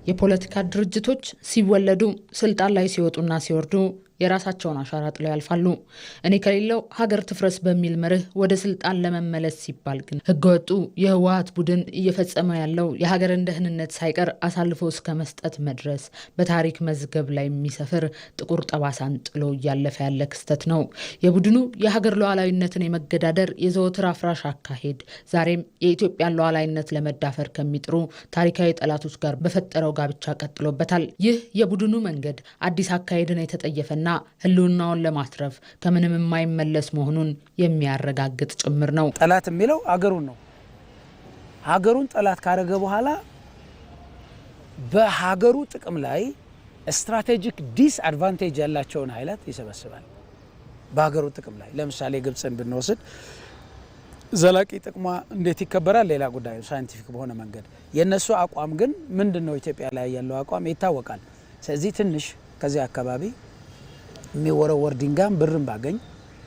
የፖለቲካ ድርጅቶች ሲወለዱ ስልጣን ላይ ሲወጡና ሲወርዱ የራሳቸውን አሻራ ጥለው ያልፋሉ። እኔ ከሌለው ሀገር ትፍረስ በሚል መርህ ወደ ስልጣን ለመመለስ ሲባል ግን ህገወጡ የህወሓት ቡድን እየፈጸመ ያለው የሀገርን ደህንነት ሳይቀር አሳልፎ እስከ መስጠት መድረስ በታሪክ መዝገብ ላይ የሚሰፍር ጥቁር ጠባሳን ጥሎ እያለፈ ያለ ክስተት ነው። የቡድኑ የሀገር ሉዓላዊነትን የመገዳደር የዘወትር አፍራሽ አካሄድ ዛሬም የኢትዮጵያን ሉዓላዊነት ለመዳፈር ከሚጥሩ ታሪካዊ ጠላቶች ጋር በፈጠረው ጋብቻ ቀጥሎበታል። ይህ የቡድኑ መንገድ አዲስ አካሄድን የተጠየፈና ህልውናውን ለማትረፍ ከምንም የማይመለስ መሆኑን የሚያረጋግጥ ጭምር ነው። ጠላት የሚለው አገሩን ነው። ሀገሩን ጠላት ካረገ በኋላ በሀገሩ ጥቅም ላይ ስትራቴጂክ ዲስአድቫንቴጅ ያላቸውን ኃይላት ይሰበስባል። በሀገሩ ጥቅም ላይ ለምሳሌ ግብፅን ብንወስድ ዘላቂ ጥቅሟ እንዴት ይከበራል ሌላ ጉዳይ ነው፣ ሳይንቲፊክ በሆነ መንገድ። የነሱ አቋም ግን ምንድነው? ኢትዮጵያ ላይ ያለው አቋም ይታወቃል። ስለዚህ ትንሽ ከዚህ አካባቢ የሚወረወር ድንጋይ ብርም ባገኝ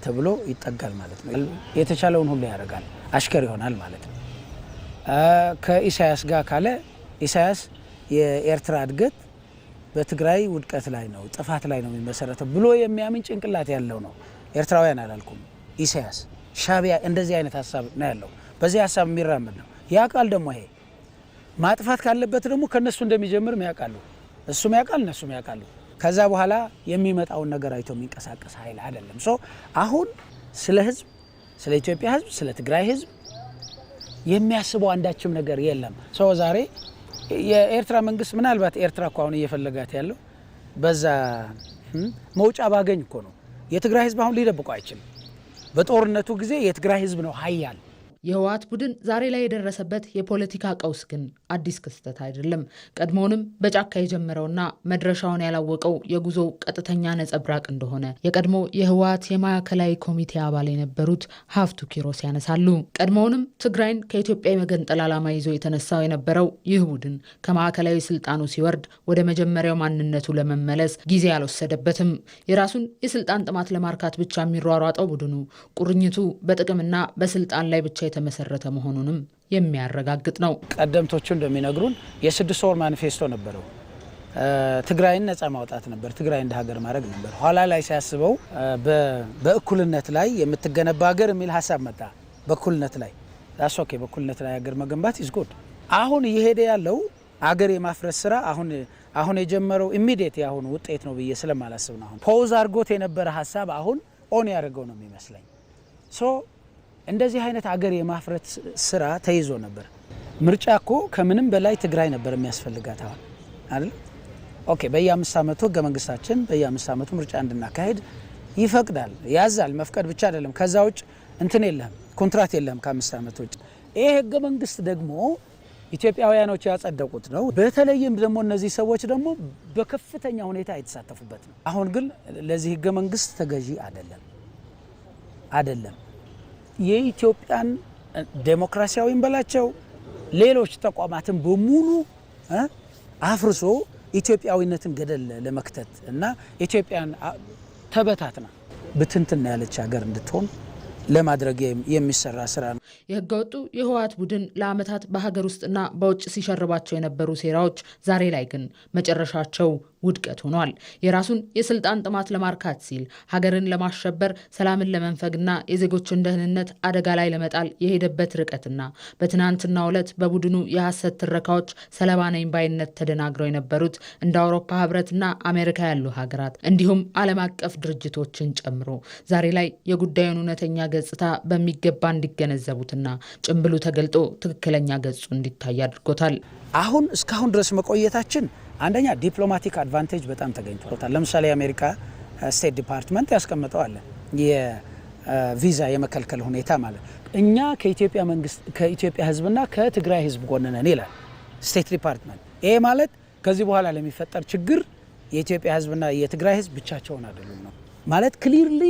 ተብሎ ይጠጋል ማለት ነው። የተቻለውን ሁሉ ያደርጋል፣ አሽከር ይሆናል ማለት ነው። ከኢሳያስ ጋር ካለ ኢሳያስ የኤርትራ እድገት በትግራይ ውድቀት ላይ ነው፣ ጥፋት ላይ ነው የሚመሰረተው ብሎ የሚያምን ጭንቅላት ያለው ነው። ኤርትራውያን አላልኩም፣ ኢሳያስ ሻቢያ እንደዚህ አይነት ሐሳብ ነው ያለው። በዚህ ሐሳብ የሚራመድ ነው። ያቃል ደግሞ ይሄ ማጥፋት ካለበት ደግሞ ከነሱ እንደሚጀምር ያቃሉ። እሱም ያቃል እነሱም ያቃሉ። ከዛ በኋላ የሚመጣውን ነገር አይቶ የሚንቀሳቀስ ኃይል አይደለም። አሁን ስለ ህዝብ፣ ስለ ኢትዮጵያ ህዝብ፣ ስለ ትግራይ ህዝብ የሚያስበው አንዳችም ነገር የለም። ዛሬ የኤርትራ መንግስት ምናልባት ኤርትራ እኮ አሁን እየፈለጋት ያለው በዛ መውጫ ባገኝ እኮ ነው። የትግራይ ህዝብ አሁን ሊደብቀው አይችልም። በጦርነቱ ጊዜ የትግራይ ህዝብ ነው ኃያል። የህወሓት ቡድን ዛሬ ላይ የደረሰበት የፖለቲካ ቀውስ ግን አዲስ ክስተት አይደለም። ቀድሞውንም በጫካ የጀመረውና መድረሻውን ያላወቀው የጉዞው ቀጥተኛ ነጸብራቅ እንደሆነ የቀድሞ የህወሓት የማዕከላዊ ኮሚቴ አባል የነበሩት ሀፍቱ ኪሮስ ያነሳሉ። ቀድሞውንም ትግራይን ከኢትዮጵያ የመገንጠል ዓላማ ይዞ የተነሳው የነበረው ይህ ቡድን ከማዕከላዊ ስልጣኑ ሲወርድ ወደ መጀመሪያው ማንነቱ ለመመለስ ጊዜ አልወሰደበትም። የራሱን የስልጣን ጥማት ለማርካት ብቻ የሚሯሯጠው ቡድኑ ቁርኝቱ በጥቅምና በስልጣን ላይ ብቻ የተመሰረተ መሆኑንም የሚያረጋግጥ ነው። ቀደምቶቹ እንደሚነግሩን የ6 ወር ማኒፌስቶ ነበረው። ትግራይን ነፃ ማውጣት ነበር፣ ትግራይ እንደ ሀገር ማድረግ ነበር። ኋላ ላይ ሲያስበው በእኩልነት ላይ የምትገነባ ሀገር የሚል ሀሳብ መጣ። በእኩልነት ላይ ኦኬ፣ በእኩልነት ላይ ሀገር መገንባት ኢዝ ጉድ። አሁን እየሄደ ያለው ሀገር የማፍረስ ስራ አሁን የጀመረው ኢሚዲየት ያሁን ውጤት ነው ብዬ ስለማላስብ ነው። አሁን ፖዝ አድርጎት የነበረ ሀሳብ አሁን ኦን ያደርገው ነው የሚመስለኝ። እንደዚህ አይነት አገር የማፍረት ስራ ተይዞ ነበር። ምርጫ እኮ ከምንም በላይ ትግራይ ነበር የሚያስፈልጋት አሁን አይደል? ኦኬ፣ በየ5 ዓመቱ ህገ መንግስታችን በየ5 ዓመቱ ምርጫ እንድናካሄድ ይፈቅዳል፣ ያዛል። መፍቀድ ብቻ አይደለም፣ ከዛ ውጭ እንትን የለም፣ ኮንትራት የለም ከ5 ዓመት ውጭ። ይሄ ህገ መንግስት ደግሞ ኢትዮጵያውያኖች ያጸደቁት ነው። በተለይም ደግሞ እነዚህ ሰዎች ደግሞ በከፍተኛ ሁኔታ የተሳተፉበት ነው። አሁን ግን ለዚህ ህገ መንግስት ተገዢ አይደለም። የኢትዮጵያን ዴሞክራሲያዊን በላቸው ሌሎች ተቋማትን በሙሉ አፍርሶ ኢትዮጵያዊነትን ገደል ለመክተት እና ኢትዮጵያን ተበታትና ብትንትና ያለች ሀገር እንድትሆን ለማድረግ የሚሰራ ስራ ነው። የህገወጡ የህወሓት ቡድን ለዓመታት በሀገር ውስጥና በውጭ ሲሸርባቸው የነበሩ ሴራዎች ዛሬ ላይ ግን መጨረሻቸው ውድቀት ሆኗል። የራሱን የስልጣን ጥማት ለማርካት ሲል ሀገርን ለማሸበር፣ ሰላምን ለመንፈግና የዜጎችን ደህንነት አደጋ ላይ ለመጣል የሄደበት ርቀትና በትናንትናው ዕለት በቡድኑ የሐሰት ትረካዎች ሰለባ ነኝ ባይነት ተደናግረው የነበሩት እንደ አውሮፓ ህብረትና አሜሪካ ያሉ ሀገራት እንዲሁም ዓለም አቀፍ ድርጅቶችን ጨምሮ ዛሬ ላይ የጉዳዩን እውነተኛ ገጽታ በሚገባ እንዲገነዘቡትና ጭምብሉ ተገልጦ ትክክለኛ ገጹ እንዲታይ አድርጎታል። አሁን እስካሁን ድረስ መቆየታችን አንደኛ ዲፕሎማቲክ አድቫንቴጅ በጣም ተገኝቶታል። ለምሳሌ የአሜሪካ ስቴት ዲፓርትመንት ያስቀመጠው አለ የቪዛ የመከልከል ሁኔታ ማለት እኛ ከኢትዮጵያ መንግስት ከኢትዮጵያ ህዝብና ከትግራይ ህዝብ ጎን ነን ይላል ስቴት ዲፓርትመንት። ይሄ ማለት ከዚህ በኋላ ለሚፈጠር ችግር የኢትዮጵያ ህዝብና የትግራይ ህዝብ ብቻቸውን አይደሉም ነው ማለት። ክሊርሊ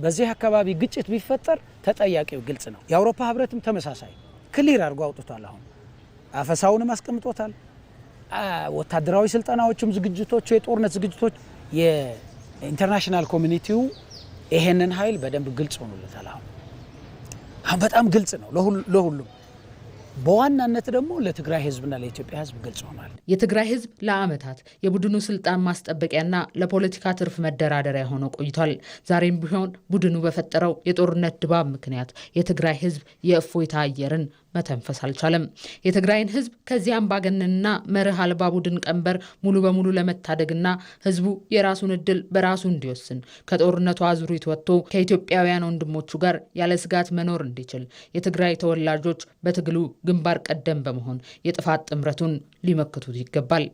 በዚህ አካባቢ ግጭት ቢፈጠር ተጠያቂው ግልጽ ነው። የአውሮፓ ህብረትም ተመሳሳይ ክሊር አድርጎ አውጥቷል። አሁን አፈሳውንም አስቀምጦታል። ወታደራዊ ስልጠናዎችም ዝግጅቶች፣ የጦርነት ዝግጅቶች የኢንተርናሽናል ኮሚኒቲው ይሄንን ኃይል በደንብ ግልጽ ሆኖለታል። አሁን በጣም ግልጽ ነው ለሁሉም። በዋናነት ደግሞ ለትግራይ ህዝብና ለኢትዮጵያ ህዝብ ግልጽ ሆኗል። የትግራይ ህዝብ ለዓመታት የቡድኑ ስልጣን ማስጠበቂያና ለፖለቲካ ትርፍ መደራደሪያ ሆኖ ቆይቷል። ዛሬም ቢሆን ቡድኑ በፈጠረው የጦርነት ድባብ ምክንያት የትግራይ ህዝብ የእፎይታ አየርን መተንፈስ አልቻለም። የትግራይን ህዝብ ከዚህ አምባገነንና መርህ አልባ ቡድን ቀንበር ሙሉ በሙሉ ለመታደግና ህዝቡ የራሱን እድል በራሱ እንዲወስን ከጦርነቱ አዙሪት ወጥቶ ከኢትዮጵያውያን ወንድሞቹ ጋር ያለ ስጋት መኖር እንዲችል የትግራይ ተወላጆች በትግሉ ግንባር ቀደም በመሆን የጥፋት ጥምረቱን ሊመክቱት ይገባል።